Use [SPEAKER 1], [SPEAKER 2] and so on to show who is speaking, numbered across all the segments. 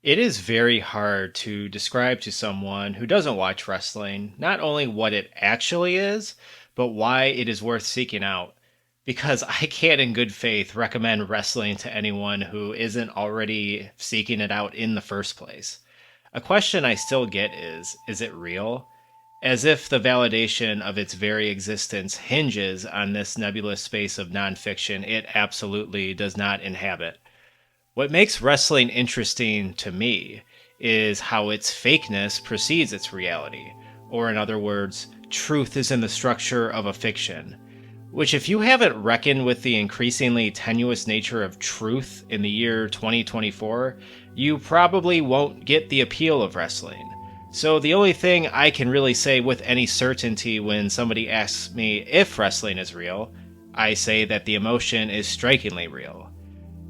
[SPEAKER 1] It is very hard to describe to someone who doesn't watch wrestling not only what it actually is, but why it is worth seeking out. Because I can't, in good faith, recommend wrestling to anyone who isn't already seeking it out in the first place. A question I still get is it real? As if the validation of its very existence hinges on this nebulous space of nonfiction it absolutely does not inhabit. What makes wrestling interesting to me is how its fakeness precedes its reality, or in other words, truth is in the structure of a fiction. Which, if you haven't reckoned with the increasingly tenuous nature of truth in the year 2024, you probably won't get the appeal of wrestling. So, the only thing I can really say with any certainty when somebody asks me if wrestling is real, I say that the emotion is strikingly real.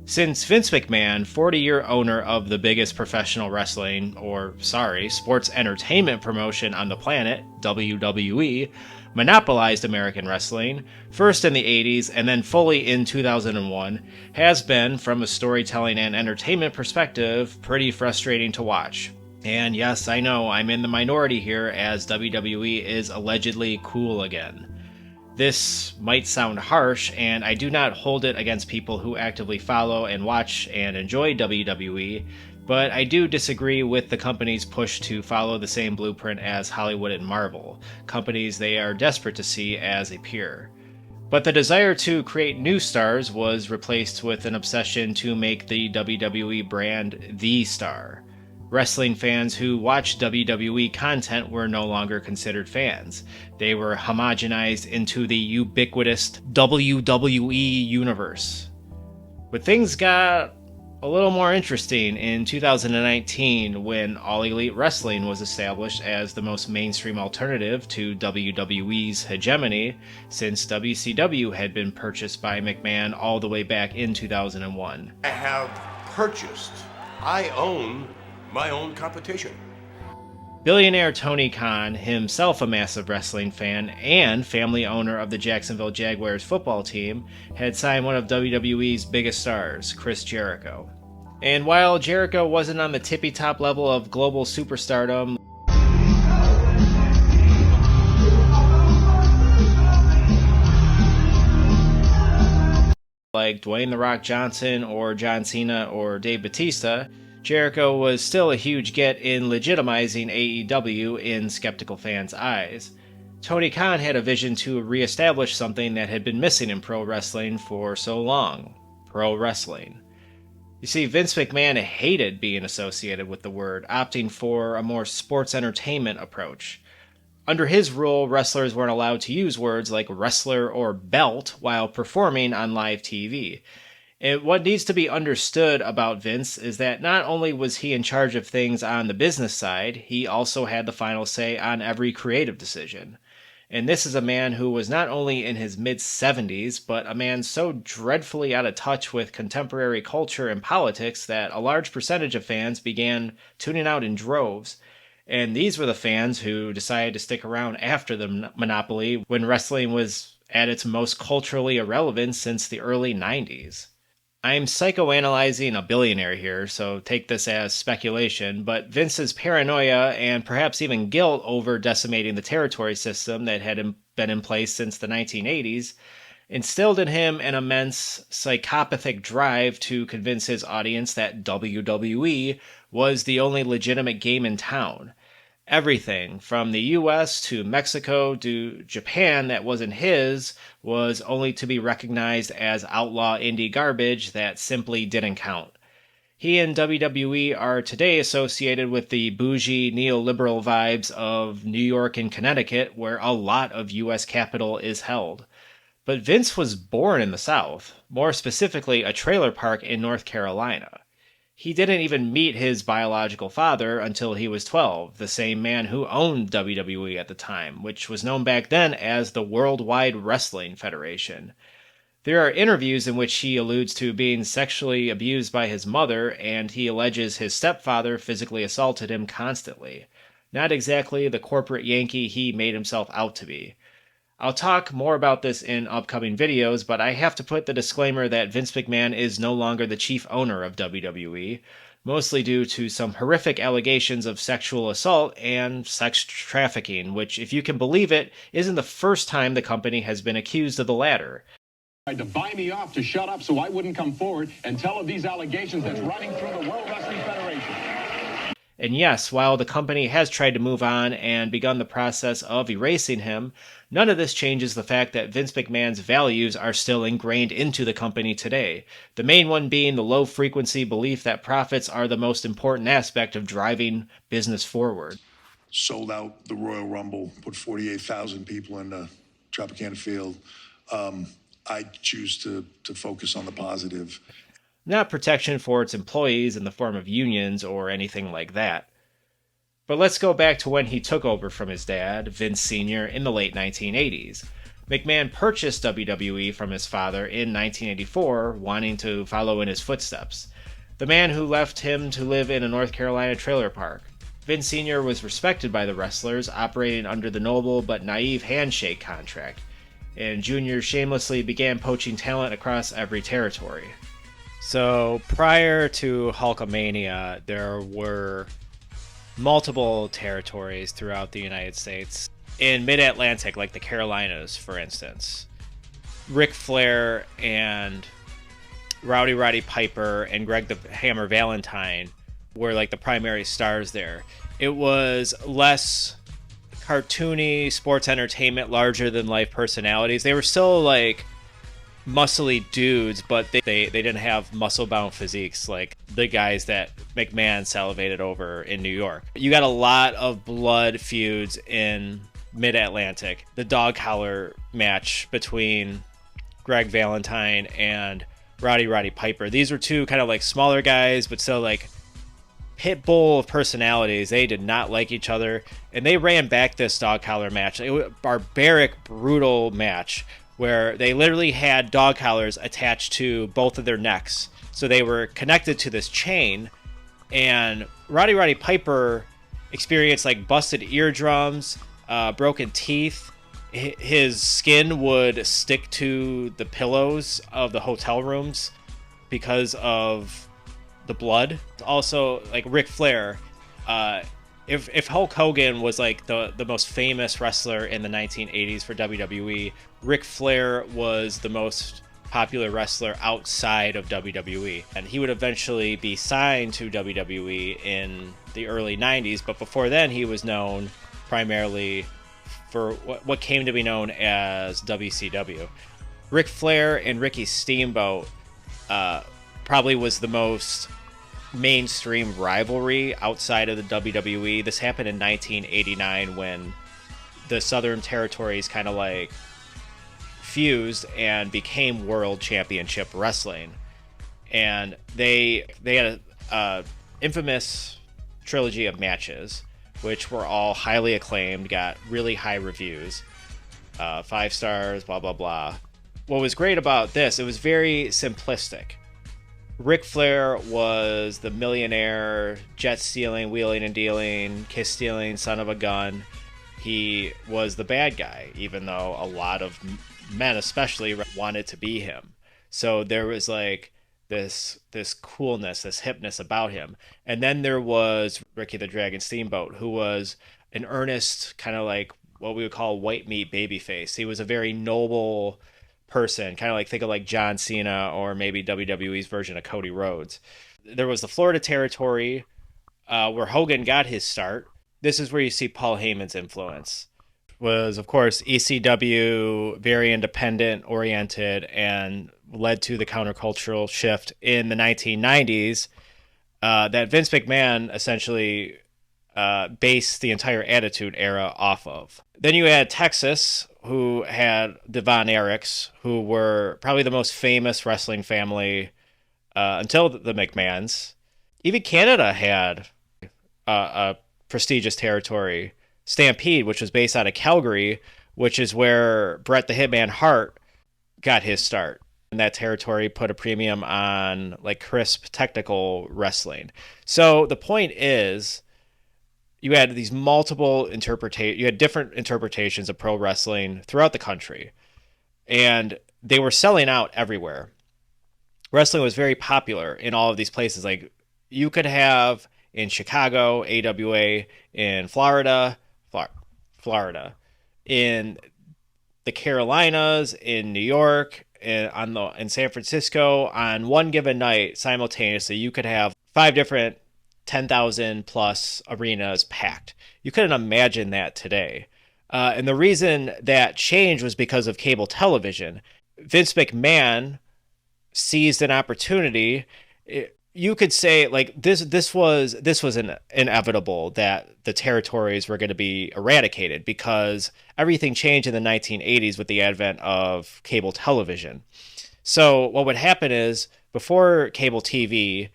[SPEAKER 1] Since Vince McMahon, 40-year owner of the biggest professional wrestling, sports entertainment promotion on the planet, WWE, monopolized American wrestling, first in the 80s and then fully in 2001, has been, from a storytelling and entertainment perspective, pretty frustrating to watch. And yes, I know I'm in the minority here as WWE is allegedly cool again. This might sound harsh, and I do not hold it against people who actively follow and watch and enjoy WWE, but I do disagree with the company's push to follow the same blueprint as Hollywood and Marvel, companies they are desperate to see as a peer. But the desire to create new stars was replaced with an obsession to make the WWE brand the star. Wrestling fans who watched WWE content were no longer considered fans. They were homogenized into the ubiquitous WWE universe. But things got a little more interesting in 2019 when All Elite Wrestling was established as the most mainstream alternative to WWE's hegemony since WCW had been purchased by McMahon all the way back in 2001.
[SPEAKER 2] I have purchased, I own my own competition.
[SPEAKER 1] Billionaire Tony Khan, himself a massive wrestling fan and family owner of the Jacksonville Jaguars football team, had signed one of WWE's biggest stars, Chris Jericho. And while Jericho wasn't on the tippy top level of global superstardom, like Dwayne "The Rock" Johnson or John Cena or Dave Bautista, Jericho was still a huge get in legitimizing AEW in skeptical fans' eyes. Tony Khan had a vision to reestablish something that had been missing in pro wrestling for so long: pro wrestling. You see, Vince McMahon hated being associated with the word, opting for a more sports entertainment approach. Under his rule, wrestlers weren't allowed to use words like wrestler or belt while performing on live TV. And what needs to be understood about Vince is that not only was he in charge of things on the business side, he also had the final say on every creative decision. And this is a man who was not only in his mid-70s, but a man so dreadfully out of touch with contemporary culture and politics that a large percentage of fans began tuning out in droves. And these were the fans who decided to stick around after the monopoly when wrestling was at its most culturally irrelevant since the early 90s. I'm psychoanalyzing a billionaire here, so take this as speculation, but Vince's paranoia and perhaps even guilt over decimating the territory system that had been in place since the 1980s instilled in him an immense psychopathic drive to convince his audience that WWE was the only legitimate game in town. Everything from the US to Mexico to Japan that wasn't his was only to be recognized as outlaw indie garbage that simply didn't count. He and WWE are today associated with the bougie neoliberal vibes of New York and Connecticut, where a lot of US capital is held. But Vince was born in the South, more specifically a trailer park in North Carolina. He didn't even meet his biological father until he was 12, the same man who owned WWE at the time, which was known back then as the Worldwide Wrestling Federation. There are interviews in which he alludes to being sexually abused by his mother, and he alleges his stepfather physically assaulted him constantly. Not exactly the corporate Yankee he made himself out to be. I'll talk more about this in upcoming videos, but I have to put the disclaimer that Vince McMahon is no longer the chief owner of WWE. mostly due to some horrific allegations of sexual assault and sex trafficking, which, if you can believe it, isn't the first time the company has been accused of the latter.
[SPEAKER 3] Tried to buy me off to shut up so I wouldn't come forward and tell of these allegations that's running through the World Wrestling Federation.
[SPEAKER 1] And yes, while the company has tried to move on and begun the process of erasing him, none of this changes the fact that Vince McMahon's values are still ingrained into the company today. The main one being the low-frequency belief that profits are the most important aspect of driving business forward.
[SPEAKER 4] Sold out the Royal Rumble, put 48,000 people in the Tropicana Field. I choose to focus on the positive.
[SPEAKER 1] Not protection for its employees in the form of unions or anything like that. But let's go back to when he took over from his dad, Vince Sr., in the late 1980s. McMahon purchased WWE from his father in 1984, wanting to follow in his footsteps. The man who left him to live in a North Carolina trailer park. Vince Sr. was respected by the wrestlers, operating under the noble but naive handshake contract, and Jr. shamelessly began poaching talent across every territory. So prior to Hulkamania, there were multiple territories throughout the United States. In mid-Atlantic, like the Carolinas, for instance, Ric Flair and Roddy Piper and Greg the Hammer Valentine were like the primary stars there. It was less cartoony sports entertainment, larger than life personalities. They were still like muscly dudes, but they didn't have muscle-bound physiques like the guys that McMahon salivated over in New York. You got a lot of blood feuds in Mid-Atlantic. The dog collar match between Greg Valentine and Roddy Piper. These were two kind of like smaller guys, but still like pit bull of personalities. They did not like each other, and they ran back this dog collar match. It was a barbaric, brutal match where they literally had dog collars attached to both of their necks. So they were connected to this chain, and Roddy Piper experienced like busted eardrums, broken teeth. His skin would stick to the pillows of the hotel rooms because of the blood. Also, like Ric Flair, if Hulk Hogan was like the most famous wrestler in the 1980s for WWE, Ric Flair was the most popular wrestler outside of WWE. And he would eventually be signed to WWE in the early 90s, but before then he was known primarily for what came to be known as WCW. Ric Flair and Ricky Steamboat probably was the most mainstream rivalry outside of the WWE. This happened in 1989 when the Southern Territories kind of like fused and became World Championship Wrestling. And they had a infamous trilogy of matches, which were all highly acclaimed, got really high reviews, 5 stars, blah, blah, blah. What was great about this, it was very simplistic. Ric Flair was the millionaire, jet-stealing, wheeling and dealing, kiss-stealing son of a gun. He was the bad guy, even though a lot of men especially wanted to be him. So there was like this coolness, this hipness about him. And then there was Ricky the Dragon Steamboat, who was an earnest, kind of like what we would call white meat babyface. He was a very noble person, kind of like think of like John Cena or maybe WWE's version of Cody Rhodes. There was the Florida territory where Hogan got his start. This is where you see Paul Heyman's influence. Was, of course, ECW, very independent oriented, and led to the countercultural shift in the 1990s that Vince McMahon essentially based the entire Attitude Era off of. Then you had Texas, who had the Von Erichs, who were probably the most famous wrestling family until the McMahons. Even Canada had a prestigious territory, Stampede, which was based out of Calgary, which is where Bret the Hitman Hart got his start. And that territory put a premium on like crisp technical wrestling. So the point is, you had these multiple you had different interpretations of pro wrestling throughout the country, and they were selling out everywhere. Wrestling was very popular in all of these places. Like you could have in Chicago, AWA, in Florida, in the Carolinas, in New York, in San Francisco, on one given night simultaneously, you could have 5 different 10,000 plus arenas packed. You couldn't imagine that today. And the reason that changed was because of cable television. Vince McMahon seized an opportunity. You could say like this was inevitable that the territories were going to be eradicated because everything changed in the 1980s with the advent of cable television. So what would happen is before cable TV,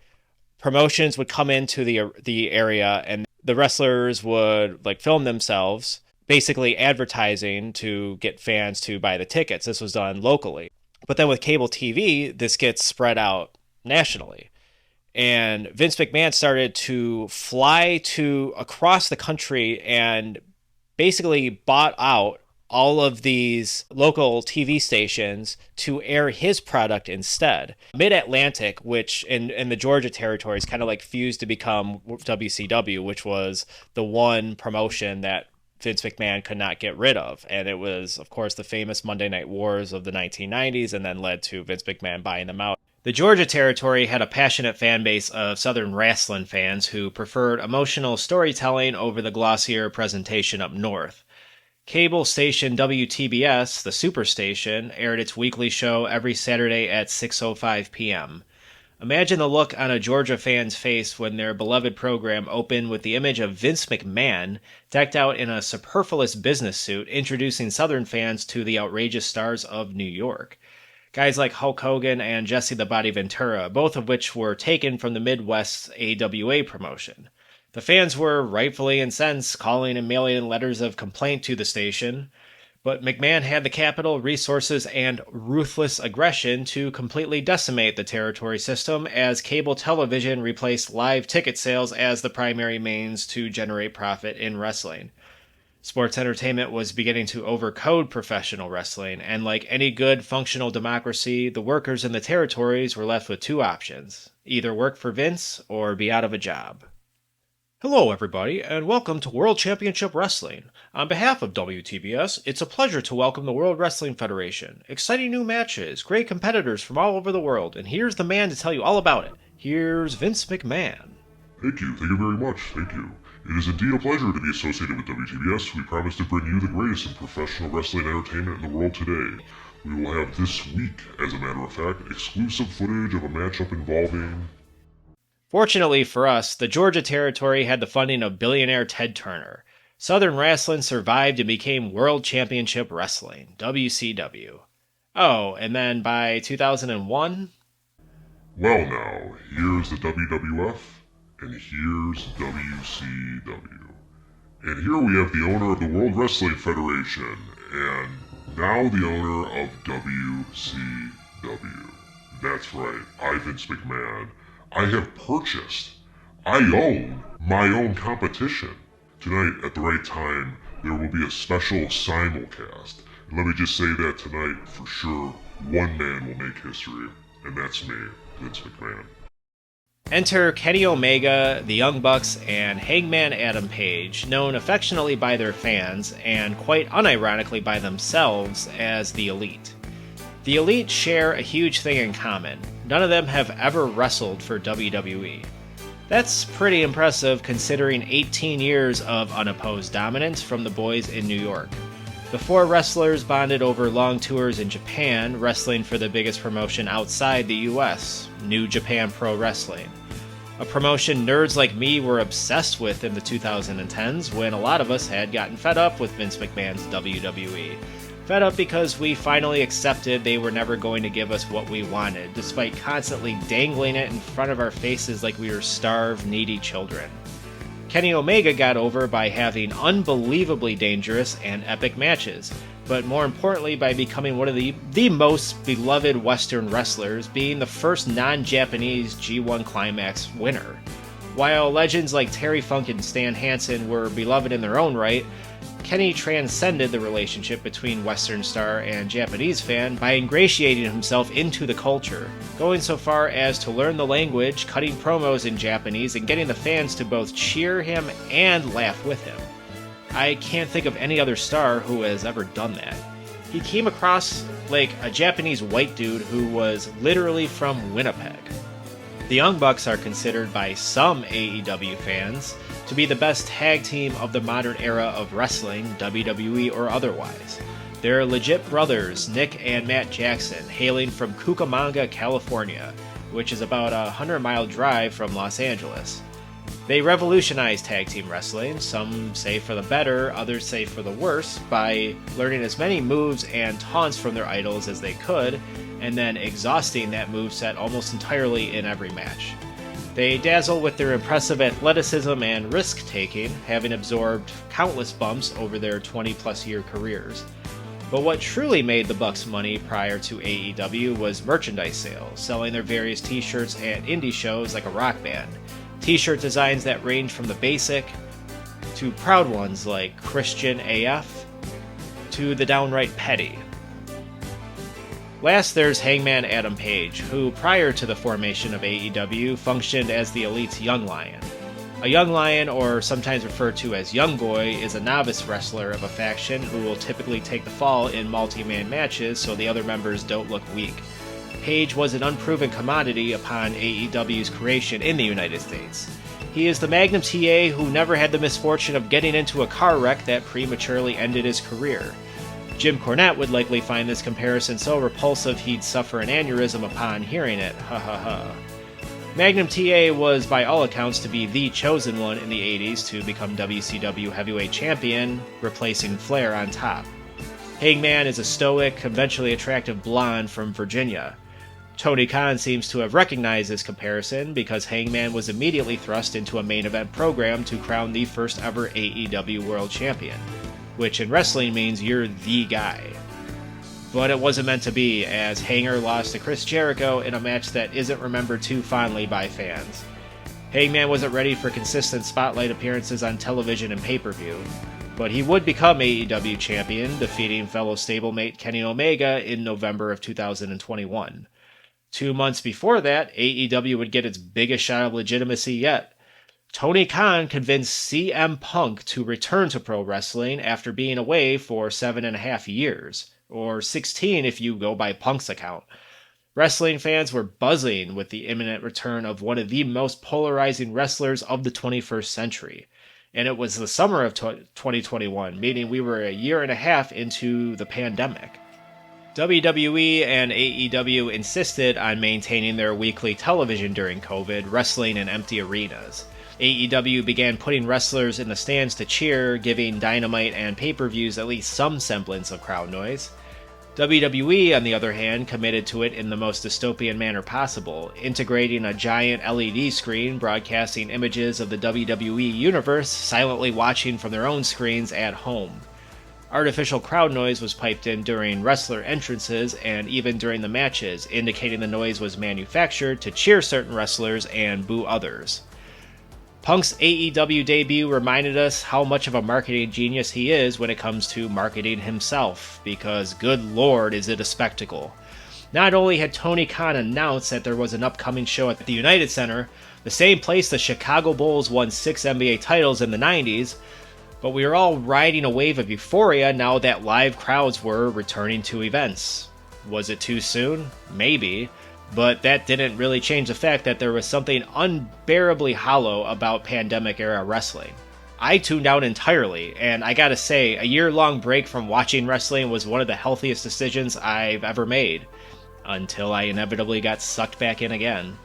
[SPEAKER 1] promotions would come into the area and the wrestlers would like film themselves, basically advertising to get fans to buy the tickets. This was done locally. But then with cable TV, this gets spread out nationally. And Vince McMahon started to fly to across the country and basically bought out all of these local TV stations to air his product instead. Mid-Atlantic, which in the Georgia territories kind of like fused to become WCW, which was the one promotion that Vince McMahon could not get rid of. And it was, of course, the famous Monday Night Wars of the 1990s and then led to Vince McMahon buying them out. The Georgia territory had a passionate fan base of Southern wrestling fans who preferred emotional storytelling over the glossier presentation up north. Cable station WTBS, the Superstation, aired its weekly show every Saturday at 6:05 p.m. Imagine the look on a Georgia fan's face when their beloved program opened with the image of Vince McMahon decked out in a superfluous business suit introducing Southern fans to the outrageous stars of New York. Guys like Hulk Hogan and Jesse the Body Ventura, both of which were taken from the Midwest's AWA promotion. The fans were rightfully incensed, calling and mailing in letters of complaint to the station, but McMahon had the capital, resources, and ruthless aggression to completely decimate the territory system as cable television replaced live ticket sales as the primary means to generate profit in wrestling. Sports entertainment was beginning to overcode professional wrestling, and like any good functional democracy, the workers in the territories were left with 2 options: either work for Vince or be out of a job. Hello, everybody, and welcome to World Championship Wrestling. On behalf of WTBS, it's a pleasure to welcome the World Wrestling Federation. Exciting new matches, great competitors from all over the world, and here's the man to tell you all about it. Here's Vince McMahon.
[SPEAKER 5] Thank you very much, thank you. It is indeed a pleasure to be associated with WTBS. We promise to bring you the greatest in professional wrestling entertainment in the world today. We will have this week, as a matter of fact, exclusive footage of a matchup involving...
[SPEAKER 1] Fortunately for us, the Georgia territory had the funding of billionaire Ted Turner. Southern wrestling survived and became World Championship Wrestling, WCW. Oh, and then by 2001...
[SPEAKER 5] Well now, here's the WWF, and here's WCW. And here we have the owner of the World Wrestling Federation, and now the owner of WCW. That's right, I, Vince McMahon, I have purchased, I own my own competition. Tonight, at the right time, there will be a special simulcast. And let me just say that tonight, for sure, one man will make history, and that's me, Vince McMahon.
[SPEAKER 1] Enter Kenny Omega, the Young Bucks, and Hangman Adam Page, known affectionately by their fans, and quite unironically by themselves, as the Elite. The Elite share a huge thing in common. None of them have ever wrestled for WWE. That's pretty impressive considering 18 years of unopposed dominance from the boys in New York. The 4 wrestlers bonded over long tours in Japan, wrestling for the biggest promotion outside the US, New Japan Pro Wrestling. A promotion nerds like me were obsessed with in the 2010s when a lot of us had gotten fed up with Vince McMahon's WWE. Fed up because we finally accepted they were never going to give us what we wanted, despite constantly dangling it in front of our faces like we were starved, needy children. Kenny Omega got over by having unbelievably dangerous and epic matches, but more importantly by becoming one of the most beloved Western wrestlers, being the first non-Japanese G1 Climax winner. While legends like Terry Funk and Stan Hansen were beloved in their own right, Kenny transcended the relationship between Western star and Japanese fan by ingratiating himself into the culture, going so far as to learn the language, cutting promos in Japanese, and getting the fans to both cheer him and laugh with him. I can't think of any other star who has ever done that. He came across like a Japanese white dude who was literally from Winnipeg. The Young Bucks are considered by some AEW fans to be the best tag team of the modern era of wrestling, WWE or otherwise. They're legit brothers, Nick and Matt Jackson, hailing from Cucamonga, California, which is about a 100-mile drive from Los Angeles. They revolutionized tag team wrestling, some say for the better, others say for the worse, by learning as many moves and taunts from their idols as they could, and then exhausting that moveset almost entirely in every match. They dazzle with their impressive athleticism and risk-taking, having absorbed countless bumps over their 20-plus year careers. But what truly made the Bucks money prior to AEW was merchandise sales, selling their various t-shirts at indie shows like a rock band. T-shirt designs that range from the basic to proud ones like Christian AF to the downright petty. Last, there's Hangman Adam Page, who prior to the formation of AEW functioned as the Elite's Young Lion. A Young Lion, or sometimes referred to as Young Boy, is a novice wrestler of a faction who will typically take the fall in multi-man matches so the other members don't look weak. Page was an unproven commodity upon AEW's creation in the United States. He is the Magnum TA who never had the misfortune of getting into a car wreck that prematurely ended his career. Jim Cornette would likely find this comparison so repulsive he'd suffer an aneurysm upon hearing it, ha ha ha. Magnum TA was by all accounts to be the chosen one in the 80s to become WCW Heavyweight Champion, replacing Flair on top. Hangman is a stoic, conventionally attractive blonde from Virginia. Tony Khan seems to have recognized this comparison because Hangman was immediately thrust into a main event program to crown the first ever AEW World Champion, which in wrestling means you're the guy. But it wasn't meant to be, as Hanger lost to Chris Jericho in a match that isn't remembered too fondly by fans. Hangman wasn't ready for consistent spotlight appearances on television and pay-per-view, but he would become AEW champion, defeating fellow stablemate Kenny Omega in November of 2021. 2 months before that, AEW would get its biggest shot of legitimacy yet. Tony Khan convinced CM Punk to return to pro wrestling after being away for 7.5 years, or 16 if you go by Punk's account. Wrestling fans were buzzing with the imminent return of one of the most polarizing wrestlers of the 21st century. And it was the summer of 2021, meaning we were a year and a half into the pandemic. WWE and AEW insisted on maintaining their weekly television during COVID, wrestling in empty arenas. AEW began putting wrestlers in the stands to cheer, giving Dynamite and pay-per-views at least some semblance of crowd noise. WWE, on the other hand, committed to it in the most dystopian manner possible, integrating a giant LED screen broadcasting images of the WWE Universe silently watching from their own screens at home. Artificial crowd noise was piped in during wrestler entrances and even during the matches, indicating the noise was manufactured to cheer certain wrestlers and boo others. Punk's AEW debut reminded us how much of a marketing genius he is when it comes to marketing himself, because good lord is it a spectacle. Not only had Tony Khan announced that there was an upcoming show at the United Center, the same place the Chicago Bulls won 6 NBA titles in the 90s, but we were all riding a wave of euphoria now that live crowds were returning to events. Was it too soon? Maybe. But that didn't really change the fact that there was something unbearably hollow about pandemic-era wrestling. I tuned out entirely, and I gotta say, a year-long break from watching wrestling was one of the healthiest decisions I've ever made, until I inevitably got sucked back in again.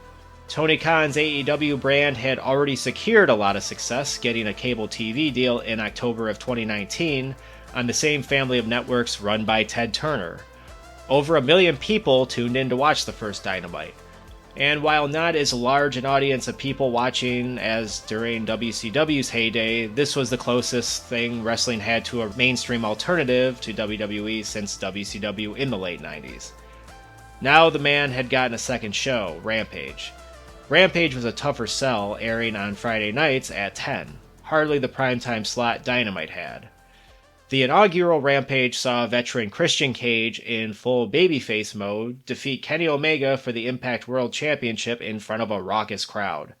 [SPEAKER 1] Tony Khan's AEW brand had already secured a lot of success, getting a cable TV deal in October of 2019 on the same family of networks run by Ted Turner. Over 1 million people tuned in to watch the first Dynamite. And while not as large an audience of people watching as during WCW's heyday, this was the closest thing wrestling had to a mainstream alternative to WWE since WCW in the late 90s. Now the man had gotten a second show, Rampage. Rampage was a tougher sell, airing on Friday nights at 10, hardly the primetime slot Dynamite had. The inaugural Rampage saw veteran Christian Cage in full babyface mode defeat Kenny Omega for the Impact World Championship in front of a raucous crowd.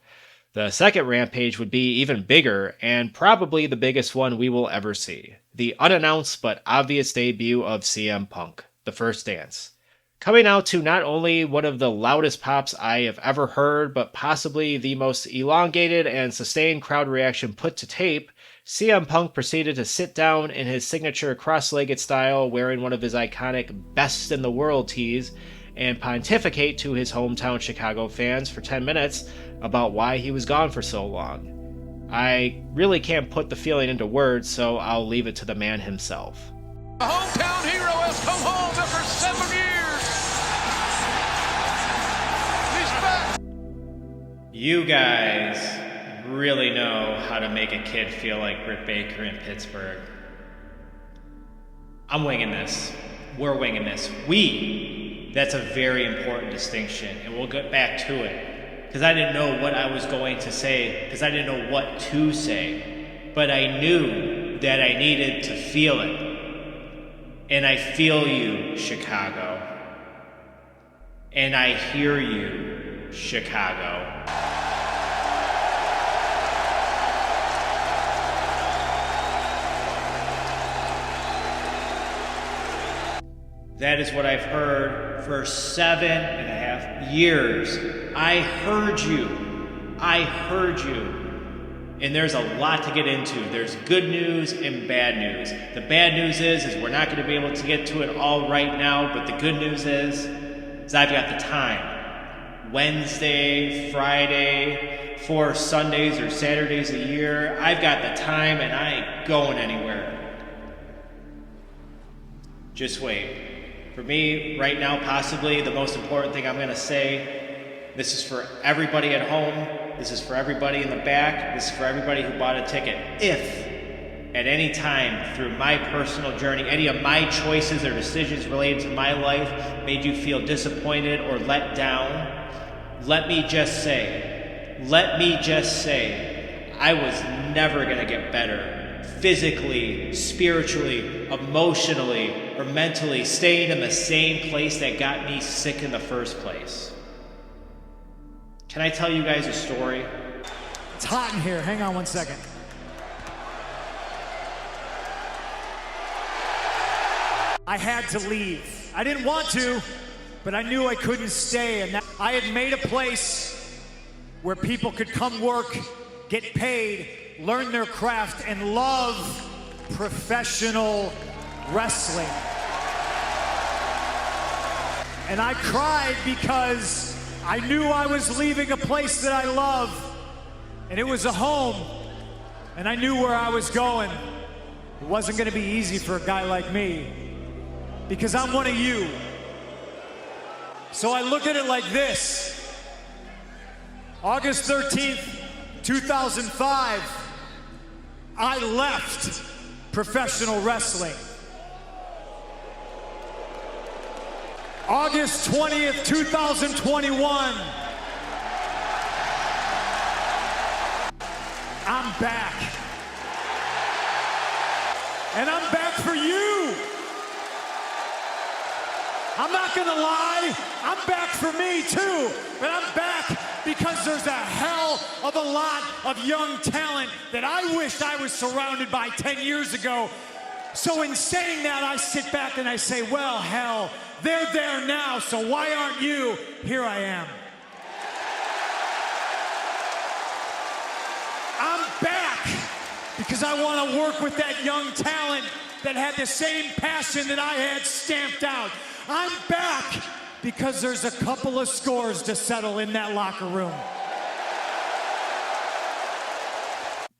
[SPEAKER 1] The second Rampage would be even bigger, and probably the biggest one we will ever see. The unannounced but obvious debut of CM Punk, The First Dance. Coming out to not only one of the loudest pops I have ever heard, but possibly the most elongated and sustained crowd reaction put to tape, CM Punk proceeded to sit down in his signature cross-legged style, wearing one of his iconic Best in the World tees, and pontificate to his hometown Chicago fans for 10 minutes about why he was gone for so long. I really can't put the feeling into words, so I'll leave it to the man himself.
[SPEAKER 6] The hometown hero has come home after 7 years. He's back.
[SPEAKER 1] You guys really know how to make a kid feel like Britt Baker in Pittsburgh. I'm winging this. We're winging this. That's a very important distinction, and we'll get back to it. Because I didn't know what I was going to say, because I didn't know what to say. But I knew that I needed to feel it. And I feel you, Chicago. And I hear you, Chicago. That is what I've heard for 7.5 years. I heard you. And there's a lot to get into. There's good news and bad news. The bad news is we're not going to be able to get to it all right now, but the good news is I've got the time. Wednesday, Friday, 4 Sundays or Saturdays a year. I've got the time and I ain't going anywhere. Just wait. For me, right now, possibly the most important thing I'm going to say, this is for everybody at home, this is for everybody in the back, this is for everybody who bought a ticket. If, at any time through my personal journey, any of my choices or decisions related to my life made you feel disappointed or let down, let me just say, I was never going to get better. Physically, spiritually, emotionally, or mentally, staying in the same place that got me sick in the first place. Can I tell you guys a story?
[SPEAKER 7] It's hot in here. Hang on one second. I had to leave. I didn't want to, but I knew I couldn't stay. And I had made a place where people could come work, get paid, learn their craft, and love professional wrestling. And I cried because I knew I was leaving a place that I love, and it was a home, and I knew where I was going. It wasn't going to be easy for a guy like me, because I'm one of you. So I look at it like this. August 13th, 2005, I left professional wrestling. August 20th, 2021, I'm back. And I'm back for you. I'm not gonna lie, I'm back for me too, but I'm back because there's a hell of a lot of young talent that I wished I was surrounded by 10 years ago. So in saying that, I sit back and I say, well, hell, they're there now, so why aren't you? Here I am. I'm back because I want to work with that young talent that had the same passion that I had stamped out. I'm back because there's a couple of scores to settle in that locker room.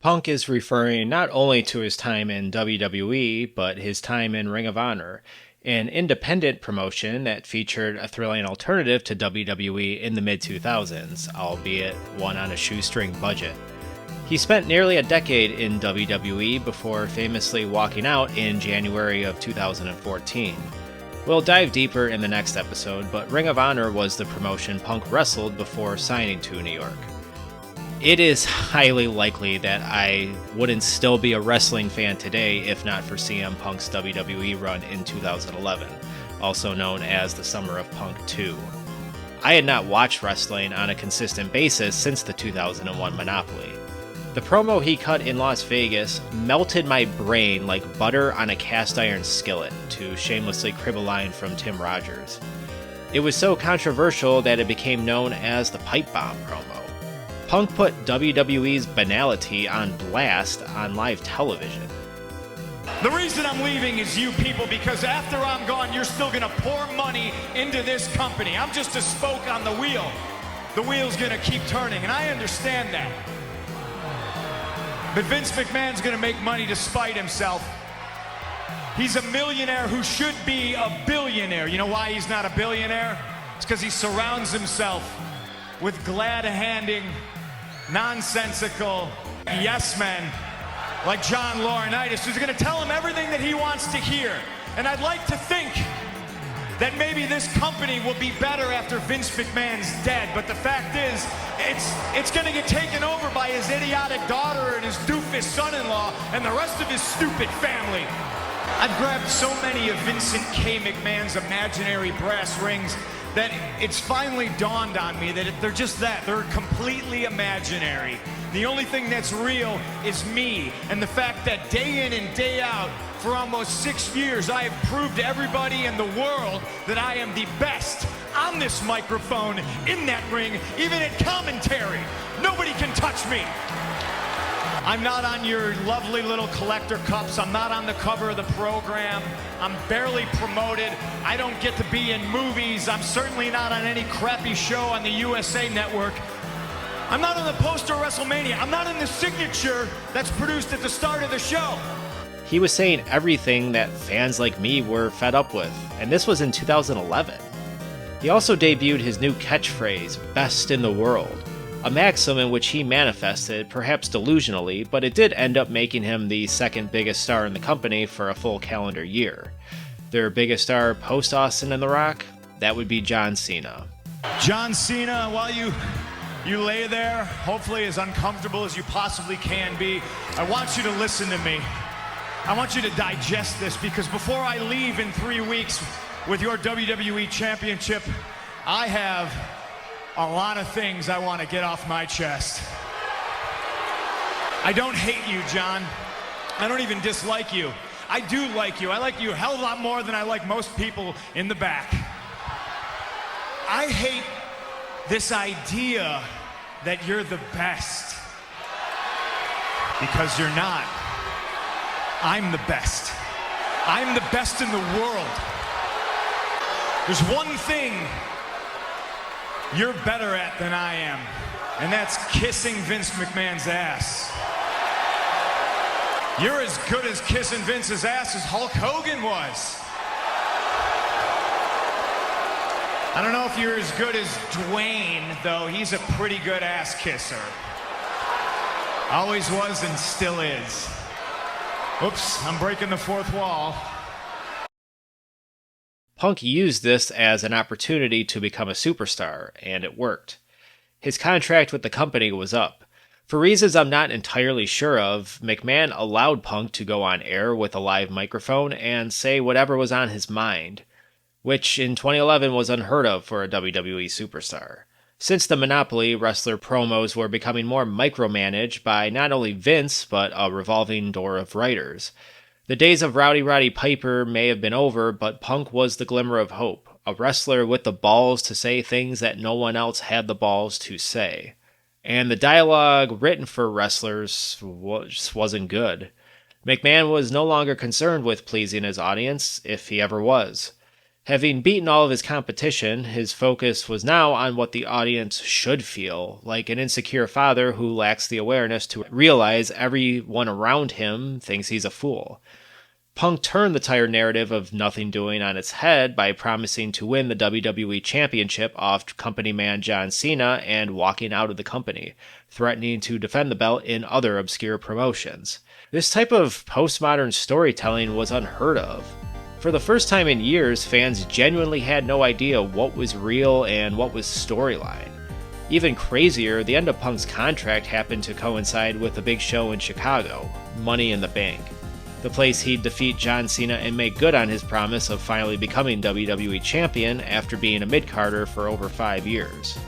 [SPEAKER 1] Punk is referring not only to his time in WWE, but his time in Ring of Honor, an independent promotion that featured a thrilling alternative to WWE in the mid-2000s, albeit one on a shoestring budget. He spent nearly a decade in WWE before famously walking out in January of 2014. We'll dive deeper in the next episode, but Ring of Honor was the promotion Punk wrestled before signing to New York. It is highly likely that I wouldn't still be a wrestling fan today if not for CM Punk's WWE run in 2011, also known as the Summer of Punk 2. I had not watched wrestling on a consistent basis since the 2001 Monopoly. The promo he cut in Las Vegas melted my brain like butter on a cast iron skillet, to shamelessly crib a line from Tim Rogers. It was so controversial that it became known as the Pipe Bomb promo. Punk put WWE's banality on blast on live television.
[SPEAKER 7] The reason I'm leaving is you people, because after I'm gone, you're still gonna pour money into this company. I'm just a spoke on the wheel. The wheel's gonna keep turning, and I understand that. But Vince McMahon's gonna make money to spite himself. He's a millionaire who should be a billionaire. You know why he's not a billionaire? It's because he surrounds himself with glad-handing, nonsensical yes men like John Laurinaitis, who's going to tell him everything that he wants to hear. And I'd like to think that maybe this company will be better after Vince McMahon's dead, but the fact is, it's going to get taken over by his idiotic daughter and his doofus son-in-law and the rest of his stupid family. I've grabbed so many of Vincent K. McMahon's imaginary brass rings that it's finally dawned on me that they're just that. They're completely imaginary. The only thing that's real is me, and the fact that day in and day out, for almost 6 years, I have proved to everybody in the world that I am the best on this microphone, in that ring, even at commentary. Nobody can touch me. I'm not on your lovely little collector cups. I'm not on the cover of the program. I'm barely promoted. I don't get to be in movies. I'm certainly not on any crappy show on the USA Network. I'm not on the poster of WrestleMania. I'm not in the signature that's produced at the start of the show.
[SPEAKER 1] He was saying everything that fans like me were fed up with, and this was in 2011. He also debuted his new catchphrase, "Best in the World," a maxim in which he manifested, perhaps delusionally, but it did end up making him the second biggest star in the company for a full calendar year. Their biggest star post Austin and The Rock? That would be John Cena.
[SPEAKER 7] John Cena, while you lay there, hopefully as uncomfortable as you possibly can be, I want you to listen to me. I want you to digest this, because before I leave in 3 weeks with your WWE Championship, I have a lot of things I want to get off my chest. I don't hate you, John. I don't even dislike you. I do like you. I like you a hell of a lot more than I like most people in the back. I hate this idea that you're the best, because you're not. I'm the best. I'm the best in the world. There's one thing you're better at than I am, and that's kissing Vince McMahon's ass. You're as good as kissing Vince's ass as Hulk Hogan was. I don't know if you're as good as Dwayne, though. He's a pretty good ass kisser. Always was and still is. Oops, I'm breaking the fourth wall.
[SPEAKER 1] Punk used this as an opportunity to become a superstar, and it worked. His contract with the company was up. For reasons I'm not entirely sure of, McMahon allowed Punk to go on air with a live microphone and say whatever was on his mind, which in 2011 was unheard of for a WWE superstar. Since the Monopoly, wrestler promos were becoming more micromanaged by not only Vince, but a revolving door of writers. The days of Rowdy Roddy Piper may have been over, but Punk was the glimmer of hope, a wrestler with the balls to say things that no one else had the balls to say. And the dialogue written for wrestlers just wasn't good. McMahon was no longer concerned with pleasing his audience, if he ever was. Having beaten all of his competition, his focus was now on what the audience should feel, like an insecure father who lacks the awareness to realize everyone around him thinks he's a fool. Punk turned the entire narrative of nothing doing on its head by promising to win the WWE Championship off company man John Cena and walking out of the company, threatening to defend the belt in other obscure promotions. This type of postmodern storytelling was unheard of. For the first time in years, fans genuinely had no idea what was real and what was storyline. Even crazier, the end of Punk's contract happened to coincide with a big show in Chicago, Money in the Bank, the place he'd defeat John Cena and make good on his promise of finally becoming WWE Champion after being a mid-carder for over 5 years.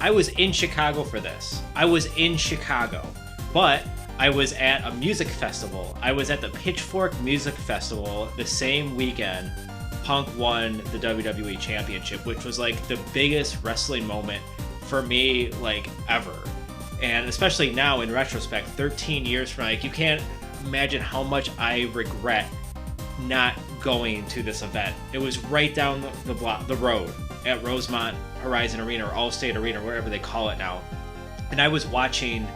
[SPEAKER 1] I was in Chicago for this. I was in Chicago, but I was at a music festival. I was at the Pitchfork Music Festival the same weekend Punk won the WWE Championship, which was like the biggest wrestling moment for me, like, ever. And especially now in retrospect, 13 years from now, like, you can't imagine how much I regret not going to this event. It was right down the road at Rosemont Horizon Arena or Allstate Arena, wherever they call it now. And I was watching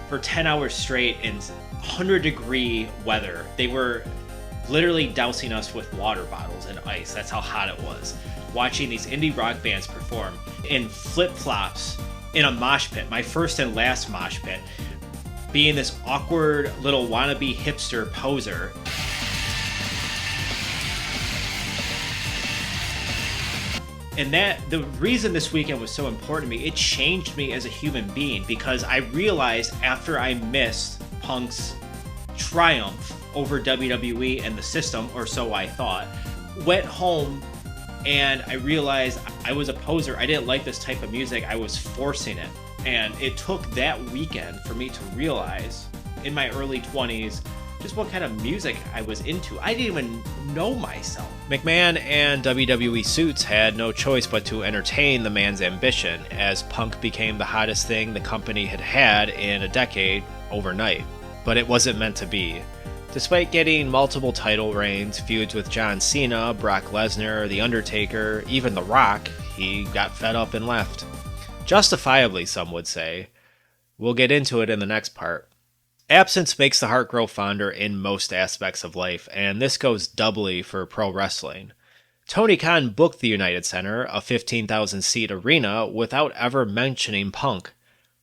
[SPEAKER 1] for 10 hours straight in 100-degree weather. They were literally dousing us with water bottles and ice. That's how hot it was. Watching these indie rock bands perform in flip-flops in a mosh pit, my first and last mosh pit, being this awkward little wannabe hipster poser. And the reason this weekend was so important to me, it changed me as a human being, because I realized after I missed Punk's triumph over WWE and the system, or so I thought, went home and I realized I was a poser. I didn't like this type of music. I was forcing it. And it took that weekend for me to realize in my early 20s just what kind of music I was into. I didn't even know myself. McMahon and WWE Suits had no choice but to entertain the man's ambition, as Punk became the hottest thing the company had had in a decade overnight. But it wasn't meant to be. Despite getting multiple title reigns, feuds with John Cena, Brock Lesnar, The Undertaker, even The Rock, he got fed up and left. Justifiably, some would say. We'll get into it in the next part. Absence makes the heart grow fonder in most aspects of life, and this goes doubly for pro wrestling. Tony Khan booked the United Center, a 15,000-seat arena, without ever mentioning Punk.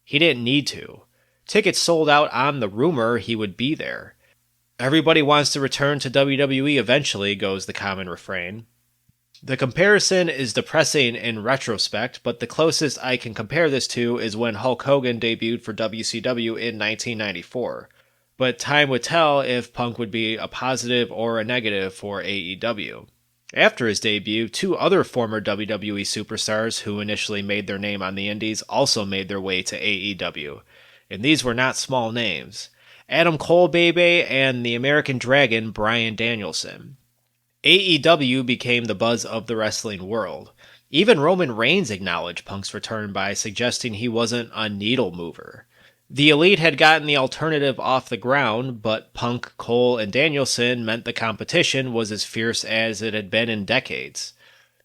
[SPEAKER 1] He didn't need to. Tickets sold out on the rumor he would be there. Everybody wants to return to WWE eventually, goes the common refrain. The comparison is depressing in retrospect, but the closest I can compare this to is when Hulk Hogan debuted for WCW in 1994. But time would tell if Punk would be a positive or a negative for AEW. After his debut, 2 other former WWE superstars who initially made their name on the indies also made their way to AEW. And these were not small names. Adam Cole Baby and the American Dragon Bryan Danielson. AEW became the buzz of the wrestling world. Even Roman Reigns acknowledged Punk's return by suggesting he wasn't a needle mover. The Elite had gotten the alternative off the ground, but Punk, Cole, and Danielson meant the competition was as fierce as it had been in decades.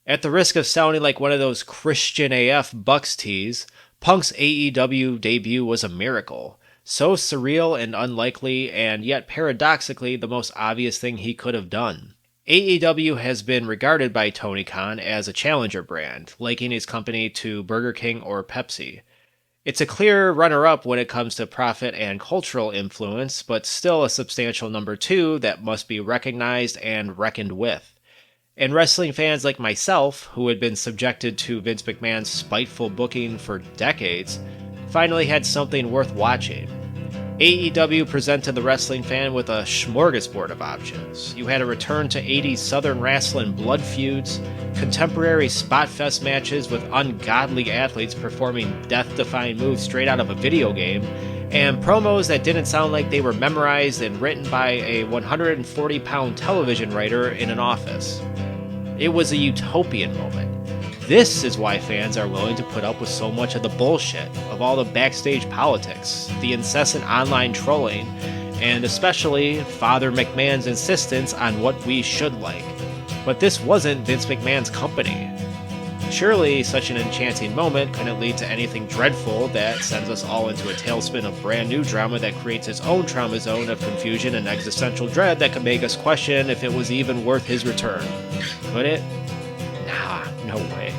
[SPEAKER 1] At the risk of sounding like one of those Christian AF Bucks tees, Punk's AEW debut was a miracle. So surreal and unlikely, and yet paradoxically the most obvious thing he could have done. AEW has been regarded by Tony Khan as a challenger brand, liking his company to Burger King or Pepsi. It's a clear runner-up when it comes to profit and cultural influence, but still a substantial number 2 that must be recognized and reckoned with. And wrestling fans like myself, who had been subjected to Vince McMahon's spiteful booking for decades, finally had something worth watching. AEW presented the wrestling fan with a smorgasbord of options. You had a return to 80s Southern wrestling blood feuds, contemporary spot fest matches with ungodly athletes performing death-defying moves straight out of a video game, and promos that didn't sound like they were memorized and written by a 140-pound television writer in an office. It was a utopian moment. This is why fans are willing to put up with so much of the bullshit, of all the backstage politics, the incessant online trolling, and especially Father McMahon's insistence on what we should like. But this wasn't Vince McMahon's company. Surely such an enchanting moment couldn't lead to anything dreadful that sends us all into a tailspin of brand new drama that creates its own trauma zone of confusion and existential dread that could make us question if it was even worth his return. Could it? Nah, no way.